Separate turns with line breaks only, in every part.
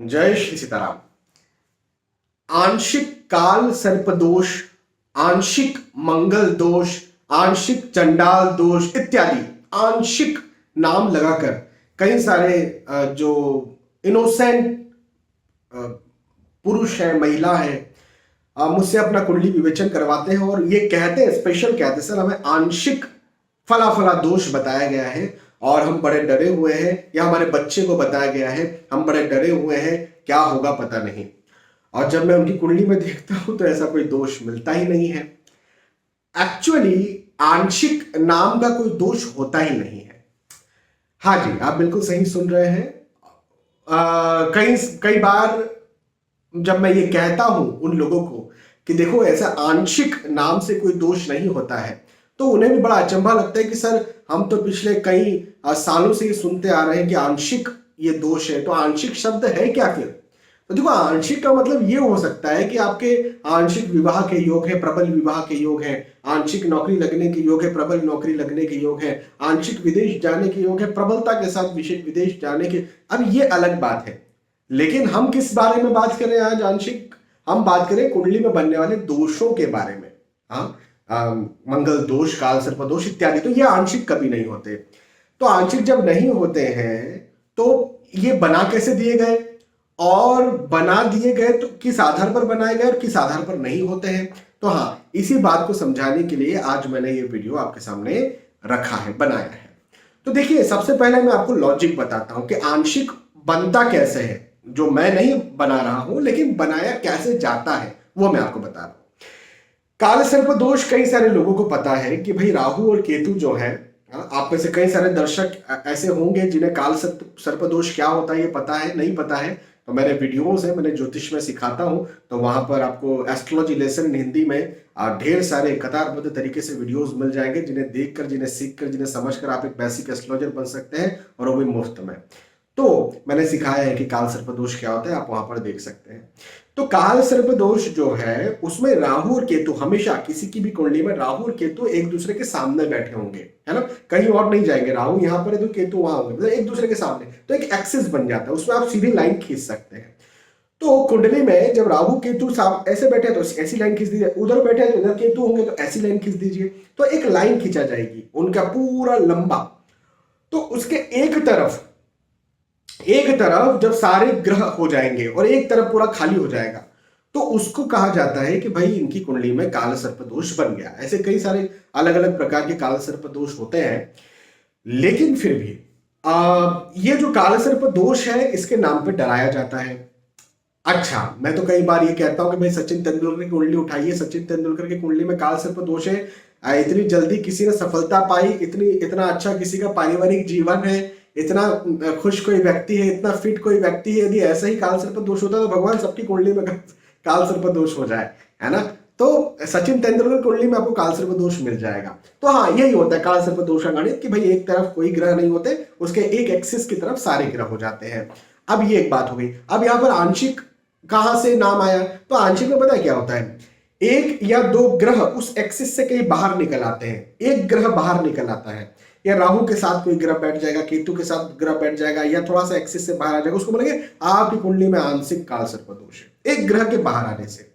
जय श्री सीताराम। आंशिक काल सर्प दोष, आंशिक मंगल दोष, आंशिक चंडाल दोष इत्यादि आंशिक नाम लगाकर कई सारे जो इनोसेंट पुरुष है, महिला है, मुझसे अपना कुंडली विवेचन करवाते हैं और ये कहते हैं, स्पेशल कहते हैं, सर हमें आंशिक फला फला दोष बताया गया है और हम बड़े डरे हुए हैं, या हमारे बच्चे को बताया गया है, हम बड़े डरे हुए हैं, क्या होगा पता नहीं। और जब मैं उनकी कुंडली में देखता हूं तो ऐसा कोई दोष मिलता ही नहीं है। एक्चुअली आंशिक नाम का कोई दोष होता ही नहीं है। हाँ जी, आप बिल्कुल सही सुन रहे हैं। कई कई बार जब मैं ये कहता हूं उन लोगों को कि देखो ऐसा आंशिक नाम से कोई दोष नहीं होता है, तो उन्हें भी बड़ा अचंभा लगता है कि सर हम तो पिछले कई सालों से ये सुनते आ रहे हैं कि आंशिक ये दोष है, तो आंशिक शब्द है क्या फिर? तो देखो, आंशिक का मतलब ये हो सकता है कि आपके आंशिक विवाह के योग है, प्रबल विवाह के योग है, आंशिक नौकरी लगने के योग है, प्रबल नौकरी लगने के योग है, आंशिक विदेश जाने के योग है, प्रबलता के साथ विदेश जाने के। अब ये अलग बात है, लेकिन हम किस बारे में बात करें आज? आंशिक हम बात करें कुंडली में बनने वाले दोषों के बारे में। हाँ, मंगल दोष, काल सर्प दोष इत्यादि, तो ये आंशिक कभी नहीं होते। तो आंशिक जब नहीं होते हैं तो ये बना कैसे दिए गए, और बना दिए गए तो किस आधार पर बनाए गए और किस आधार पर नहीं होते हैं? तो हाँ, इसी बात को समझाने के लिए आज मैंने ये वीडियो आपके सामने रखा है, बनाया है। तो देखिए, सबसे पहले मैं आपको लॉजिक बताता हूं कि आंशिक बनता कैसे है, जो मैं नहीं बना रहा हूं लेकिन बनाया कैसे जाता है वो मैं आपको बता रहा हूं। काल सर्प दोष कई सारे लोगों को पता है कि भाई राहु और केतु जो है, आप में से कई सारे दर्शक ऐसे होंगे जिन्हें काल सर्प दोष क्या होता है ये पता है, नहीं पता है। तो मेरे वीडियोस है, मैंने ज्योतिष में सिखाता हूं, तो वहां पर आपको एस्ट्रोलॉजी लेसन हिंदी में ढेर सारे कतारबद्ध तरीके से वीडियोस मिल जाएंगे, जिन्हें देखकर, जिन्हें सीखकर, जिन्हें समझकर आप एक बेसिक एस्ट्रोलॉजर बन सकते हैं, और वो भी मुफ्त में। तो मैंने सिखाया है कि काल सर्प दोष क्या होता है, आप वहां पर देख सकते हैं। तो काल सर्प दोष जो है उसमें राहु और केतु, हमेशा किसी की भी कुंडली में राहु और केतु एक दूसरे के सामने बैठे होंगे, है ना, कहीं और नहीं जाएंगे। राहु यहां पर है तो केतु वहां होंगे, मतलब एक दूसरे के सामने, तो एक एक्सिस बन जाता है, उसमें आप सीधी लाइन खींच सकते हैं। तो कुंडली में जब राहु केतु ऐसे बैठे तो ऐसी लाइन खींच दीजिए, उधर बैठे तो इधर केतु होंगे तो ऐसी लाइन खींच दीजिए, तो एक लाइन खींचा जाएगी उनका पूरा लंबा। तो उसके एक तरफ जब सारे ग्रह हो जाएंगे और एक तरफ पूरा खाली हो जाएगा, तो उसको कहा जाता है कि भाई इनकी कुंडली में काल सर्प दोष बन गया। ऐसे कई सारे अलग अलग प्रकार के काल सर्प दोष होते हैं, लेकिन फिर भी ये जो काल सर्प दोष है इसके नाम पे डराया जाता है। अच्छा, मैं तो कई बार ये कहता हूं कि भाई सचिन तेंदुलकर की कुंडली उठाइए, सचिन तेंदुलकर की कुंडली में काल सर्प दोष है, इतनी जल्दी किसी ने सफलता पाई, इतना अच्छा किसी का पारिवारिक जीवन है, इतना खुश कोई व्यक्ति है, इतना फिट कोई व्यक्ति है, यदि ऐसा ही काल सर्प दोष होता तो भगवान सबकी कुंडली में काल सर्प दोष हो जाए, है ना। तो सचिन तेंदुलकर कुंडली में आपको काल सर्प दोष मिल जाएगा। तो हाँ, यही होता है काल सर्प दोष का गणित, कि भाई एक तरफ कोई ग्रह नहीं होते, उसके एक एक्सिस की तरफ सारे ग्रह हो जाते हैं। अब ये एक बात हो गई। अब यहां पर आंशिक कहां से नाम आया? तो आंशिक में पता है क्या होता है, एक या दो ग्रह उस एक्सिस से कहीं बाहर निकल आते हैं, एक ग्रह बाहर निकल आता है, या राहु के साथ कोई ग्रह बैठ जाएगा, केतु के साथ ग्रह बैठ जाएगा, या थोड़ा सा एक्सिस से बाहर आ जाएगा, उसको बोलेंगे आपकी कुंडली में आंशिक काल सर्प दोष है, एक ग्रह के बाहर आने से।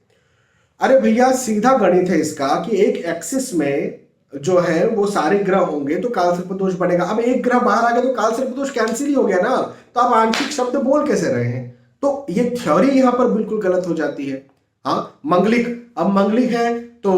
अरे भैया, सीधा गणित है इसका कि एक एक्सिस में जो है वो सारे ग्रह होंगे तो काल सर्प दोष बनेगा। अब एक ग्रह बाहर आ गया तो काल सर्प दोष कैंसिल ही हो गया ना, तो आप आंशिक शब्द बोल कैसे रहे हैं? तो ये थ्योरी यहां पर बिल्कुल गलत हो जाती है। हाँ, मंगलिक, अब मंगलिक है तो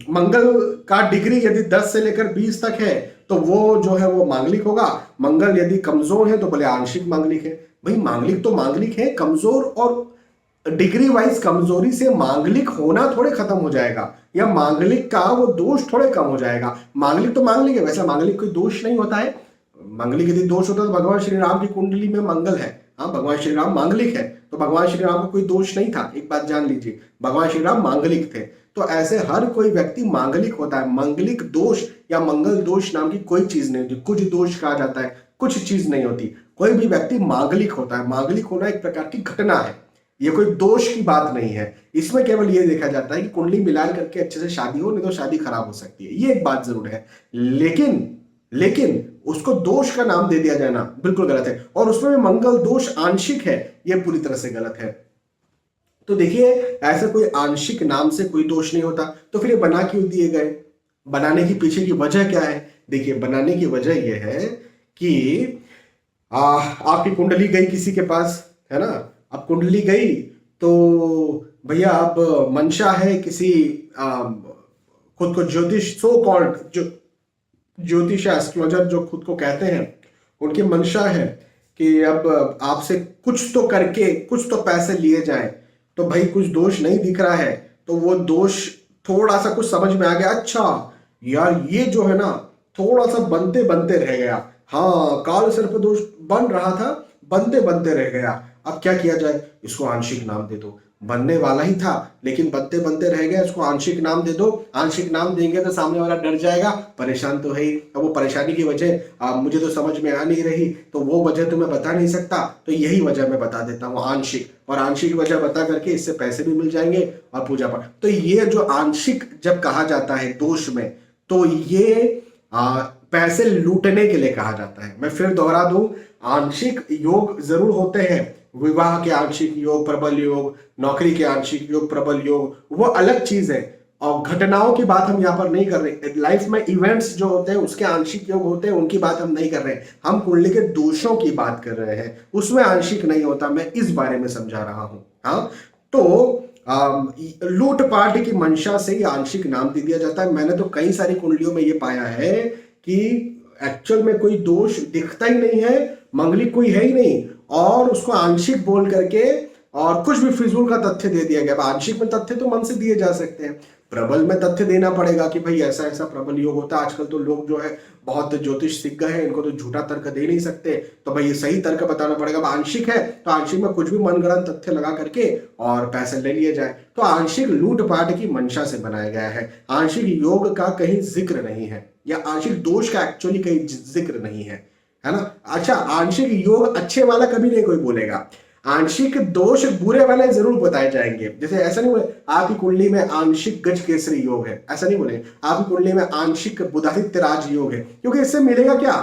मंगल का डिग्री यदि 10 से लेकर 20 तक है तो वो जो है वो मांगलिक होगा। मंगल यदि कमजोर है तो बोले आंशिक मांगलिक है। भाई, मांगलिक तो मांगलिक है, कमजोर और डिग्री वाइज कमजोरी से मांगलिक होना थोड़े खत्म हो जाएगा, या मांगलिक का वो दोष थोड़े कम हो जाएगा। मांगलिक तो मांगलिक है, वैसा मांगलिक कोई दोष नहीं होता है। मांगलिक यदि दोष होता तो भगवान श्री राम की कुंडली में मंगल है, हाँ, भगवान श्री राम मांगलिक है, तो भगवान श्री राम को कोई दोष नहीं था। एक बात जान लीजिए, भगवान श्री राम मांगलिक थे। तो ऐसे हर कोई व्यक्ति मांगलिक होता है। मांगलिक दोष या मंगल दोष नाम की कोई चीज नहीं होती। कुछ दोष कहा जाता है, कुछ चीज नहीं होती। कोई भी व्यक्ति मांगलिक होता है। मांगलिक होना एक प्रकार की घटना है, ये कोई दोष की बात नहीं है। इसमें केवल ये देखा जाता है कि कुंडली मिलान करके अच्छे से शादी हो, नहीं तो शादी खराब हो सकती है, ये एक बात जरूर है। लेकिन लेकिन उसको दोष का नाम दे दिया जाना बिल्कुल गलत है, और उसमें भी मंगल दोष आंशिक है, यह पूरी तरह से गलत है। तो देखिए, ऐसा कोई आंशिक नाम से कोई दोष नहीं होता, तो फिर ये बना क्यों दिए गए? बनाने की पीछे की वजह क्या है? देखिए, बनाने की वजह यह है कि आपकी कुंडली गई किसी के पास, है ना? अब कुंडली गई तो भैया अब मंशा है किसी खुद को ज्योतिष, सो कॉल्ड जो ज्योतिष एस्ट्रोलॉजर जो खुद को कहते हैं, उनकी मंशा है कि अब आपसे कुछ तो करके कुछ तो पैसे लिए जाए। तो भाई कुछ दोष नहीं दिख रहा है, तो वो दोष थोड़ा सा कुछ समझ में आ गया, अच्छा यार ये जो है ना थोड़ा सा बनते बनते रह गया, हाँ काल सर्प दोष बन रहा था, बनते बनते रह गया, अब क्या किया जाए? इसको आंशिक नाम दे दो। बनने वाला ही था लेकिन बनते बनते रह गया, इसको आंशिक नाम दे दो। आंशिक नाम देंगे तो सामने वाला डर जाएगा, परेशान तो है ही। अब वो परेशानी की वजह मुझे तो समझ में आ नहीं रही, तो वो वजह तो मैं बता नहीं सकता, तो यही वजह मैं बता देता हूँ, आंशिक। और आंशिक वजह बता करके इससे पैसे भी मिल जाएंगे और पूजा पाठ। तो ये जो आंशिक जब कहा जाता है दोष में, तो ये पैसे लूटने के लिए कहा जाता है। मैं फिर दोहरा दूं, आंशिक योग जरूर होते हैं, विवाह के आंशिक योग प्रबल योग, नौकरी के आंशिक योग प्रबल योग, वो अलग चीज है। और घटनाओं की बात हम यहाँ पर नहीं कर रहे, लाइफ में इवेंट्स जो होते हैं उसके आंशिक योग होते हैं, उनकी बात हम नहीं कर रहे, हम कुंडली के दोषों की बात कर रहे हैं, उसमें आंशिक नहीं होता। मैं इस बारे में समझा रहा हूं। हाँ, तो लूटपाट की मंशा से ही आंशिक नाम दे दिया जाता है। मैंने तो कई सारी कुंडलियों में ये पाया है कि एक्चुअल में कोई दोष दिखता ही नहीं है, मंगलिक कोई है ही नहीं, और उसको आंशिक बोल करके और कुछ भी फिजूल का तथ्य दे दिया गया। आंशिक में तथ्य तो मन से दिए जा सकते हैं, प्रबल में तथ्य देना पड़ेगा कि भाई ऐसा ऐसा प्रबल योग होता है। आजकल तो लोग जो है बहुत ज्योतिष सीख गए हैं, इनको तो झूठा तर्क दे नहीं सकते, तो भाई ये सही तर्क बताना पड़ेगा। आंशिक है तो आंशिक में कुछ भी मनगढ़ंत तथ्य लगा करके और पैसे ले लिए जाए। तो आंशिक लूटपाट की मंशा से बनाया गया है, आंशिक योग का कहीं जिक्र नहीं है, या आंशिक दोष का एक्चुअली कहीं जिक्र नहीं है ना? अच्छा, आंशिक योग अच्छे वाला कभी नहीं कोई बोलेगा, आंशिक दोष बुरे वाले जरूर बताए जाएंगे। जैसे ऐसा नहीं बोले आपकी कुंडली में आंशिक गज केसरी योग है, ऐसा नहीं बोले आपकी कुंडली में आंशिक बुधादित्य राज योग है, क्योंकि इससे मिलेगा क्या?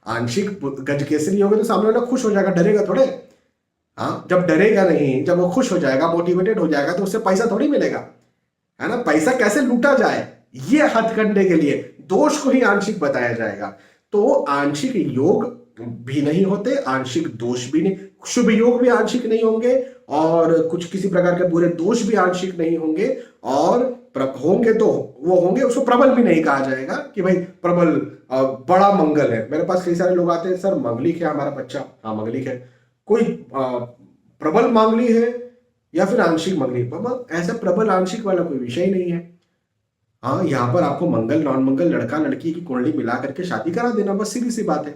आंशिक गज केसरी योग है तो सामने वाला खुश हो जाएगा, डरेगा थोड़े। हाँ, जब डरेगा नहीं, जब वो खुश हो जाएगा, मोटिवेटेड हो जाएगा, तो उससे पैसा थोड़ी मिलेगा, है ना? पैसा कैसे लूटा जाए ये हथकंडे के लिए दोष को ही आंशिक बताया जाएगा। तो आंशिक योग भी नहीं होते, आंशिक दोष भी नहीं, शुभ योग भी आंशिक नहीं होंगे, और कुछ किसी प्रकार के बुरे दोष भी आंशिक नहीं होंगे, और होंगे तो वो होंगे, उसको प्रबल भी नहीं कहा जाएगा कि भाई प्रबल बड़ा मंगल है। मेरे पास कई सारे लोग आते हैं, सर मंगलिक है हमारा बच्चा। हाँ मंगलिक है, कोई प्रबल मांगली है या फिर आंशिक मंगलिक? बाबा ऐसा प्रबल आंशिक वाला कोई विषय ही नहीं है। हाँ, यहाँ पर आपको मंगल नॉन मंगल लड़का लड़की की कुंडली मिला करके शादी करा देना, बस सीधी सी बात है।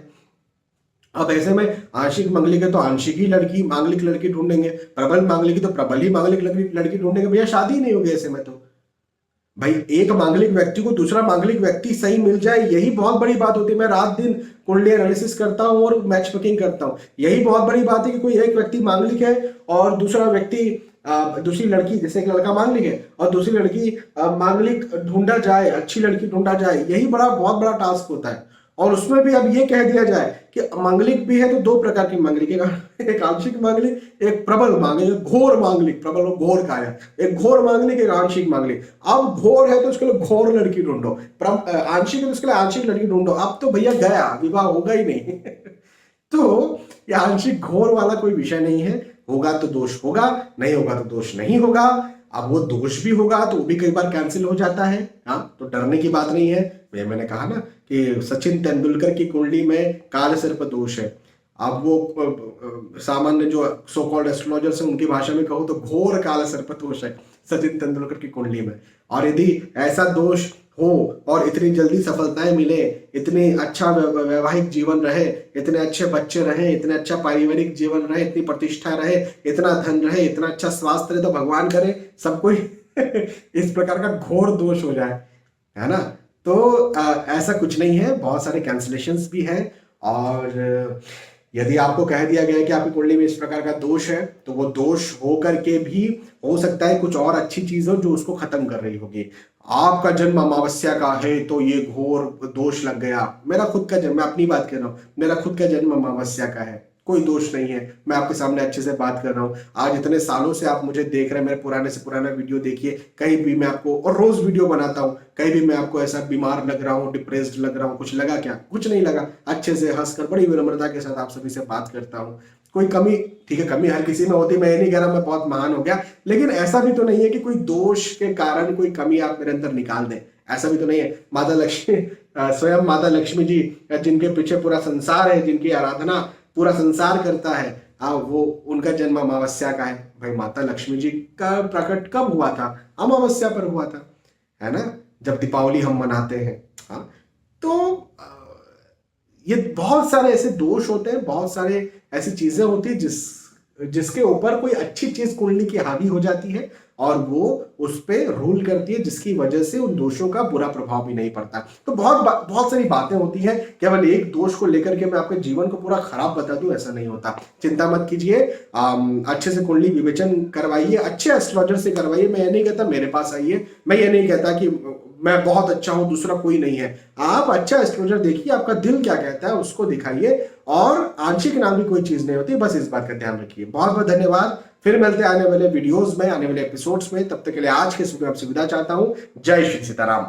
अब ऐसे में आंशिक मंगलिक है तो आंशिक ही लड़की मांगलिक लड़की ढूंढेंगे, प्रबल मांगलिक है तो प्रबल ही मांगलिक लड़की ढूंढेंगे, भैया शादी नहीं होगी ऐसे में। तो भाई एक मांगलिक व्यक्ति को दूसरा मांगलिक व्यक्ति सही मिल जाए, यही बहुत बड़ी बात होती है। मैं रात दिन कुंडली एनालिसिस करता हूँ और मैच मेकिंग करता हूँ, यही बहुत बड़ी बात है कि कोई एक व्यक्ति मांगलिक है और दूसरा व्यक्ति दूसरी लड़की, जैसे एक लड़का मांगलिक है और दूसरी लड़की मांगलिक ढूंढा जाए, अच्छी लड़की ढूंढा जाए, यही बहुत बड़ा टास्क होता है। और उसमें भी अब ये कह दिया जाए कि मांगलिक भी है तो दो प्रकार की मांगलिक, एक आंशिक मांगलिक, एक प्रबल मांगलिक, घोर मांगलिक। प्रबल और घोर का है, एक घोर मांगलिक, एक आंशिक मांगलिक। अब घोर है तो उसके लिए घोर लड़की ढूंढो, आंशिक है तो उसके लिए आंशिक लड़की ढूंढो। अब तो भैया गया, विवाह होगा ही नहीं। तो ये आंशिक घोर वाला कोई विषय नहीं है, होगा तो दोष होगा, नहीं होगा तो दोष नहीं होगा। अब वो दोष भी होगा तो वो भी कई बार कैंसिल हो जाता है। हाँ, तो डरने की बात नहीं है। मैंने कहा ना कि सचिन तेंदुलकर की कुंडली में काल सर्प दोष है। अब वो सामान्य जो सो कॉल्ड एस्ट्रोलॉजर्स हैं उनकी भाषा में कहूँ तो घोर काल सर्प दोष है सचिन तेंदुलकर की कुंडली में। और यदि ऐसा दोष हो और इतनी जल्दी सफलताएं मिले, इतनी अच्छा वैवाहिक जीवन रहे, इतने अच्छे बच्चे रहे, इतने अच्छा पारिवारिक जीवन रहे, इतनी प्रतिष्ठा रहे, इतना धन रहे, इतना अच्छा स्वास्थ्य रहे, तो भगवान करे सबको इस प्रकार का घोर दोष हो जाए, है ना? तो ऐसा कुछ नहीं है, बहुत सारे कैंसलेशंस भी हैं। और यदि आपको कह दिया गया है कि आपकी कुंडली में इस प्रकार का दोष है, तो वो दोष हो करके भी हो सकता है कुछ और अच्छी चीज हो जो उसको खत्म कर रही होगी। आपका जन्म अमावस्या का है तो ये घोर दोष लग गया। मेरा खुद का जन्म, मैं अपनी बात कर रहा हूँ, मेरा खुद का जन्म अमावस्या का है, कोई दोष नहीं है। मैं आपके सामने अच्छे से बात कर रहा हूँ। आज इतने सालों से आप मुझे देख रहे हैं, मेरे पुराने से पुराना वीडियो देखिए, कहीं भी मैं आपको, और रोज वीडियो बनाता हूँ, कहीं भी मैं आपको ऐसा बीमार लग रहा हूँ, डिप्रेस्ड लग रहा हूँ, कुछ लगा क्या? कुछ नहीं लगा। अच्छे से हंसकर बड़ी विनम्रता के साथ आप सभी से बात करता हूँ। कोई कमी, ठीक है, कमी हर किसी में होती है, मैं ये नहीं कह रहा मैं बहुत महान हो गया, लेकिन ऐसा भी तो नहीं है कि कोई दोष के कारण कोई कमी आप मेरे अंदर निकाल दें, ऐसा भी तो नहीं है। माता लक्ष्मी, स्वयं माता लक्ष्मी जी, जिनके पीछे पूरा संसार है, जिनकी आराधना पूरा संसार करता है, वो, उनका जन्म अमावस्या का है। भाई माता लक्ष्मी जी का प्रकट कब हुआ था? अमावस्या पर हुआ था, है ना, जब दीपावली हम मनाते हैं। हाँ, तो ये बहुत सारे ऐसे दोष होते हैं, बहुत सारे ऐसी चीजें होती है जिसके ऊपर कोई अच्छी चीज कुंडली की हावी हो जाती है और वो उस पर रूल करती है, जिसकी वजह से उन दोषों का बुरा प्रभाव भी नहीं पड़ता। तो बहुत सारी बातें होती हैं। केवल एक दोष को लेकर के मैं आपके जीवन को पूरा खराब बता दूं, ऐसा नहीं होता। चिंता मत कीजिए, अच्छे से कुंडली विवेचन करवाइए, अच्छे एस्ट्रोलॉजर से करवाइए। मैं ये नहीं कहता मेरे पास आइए, मैं ये नहीं कहता कि मैं बहुत अच्छा हूं, दूसरा कोई नहीं है। आप अच्छा एस्ट्रोलॉजर देखिए, आपका दिल क्या कहता है उसको दिखाइए, और आंशिक नाम की कोई चीज नहीं होती, बस इस बात का ध्यान रखिए। बहुत बहुत धन्यवाद। फिर मिलते हैं आने वाले वीडियोस में, आने वाले एपिसोड्स में। तब तक के लिए आज के समय आपसे विदा चाहता हूं। जय श्री सीताराम।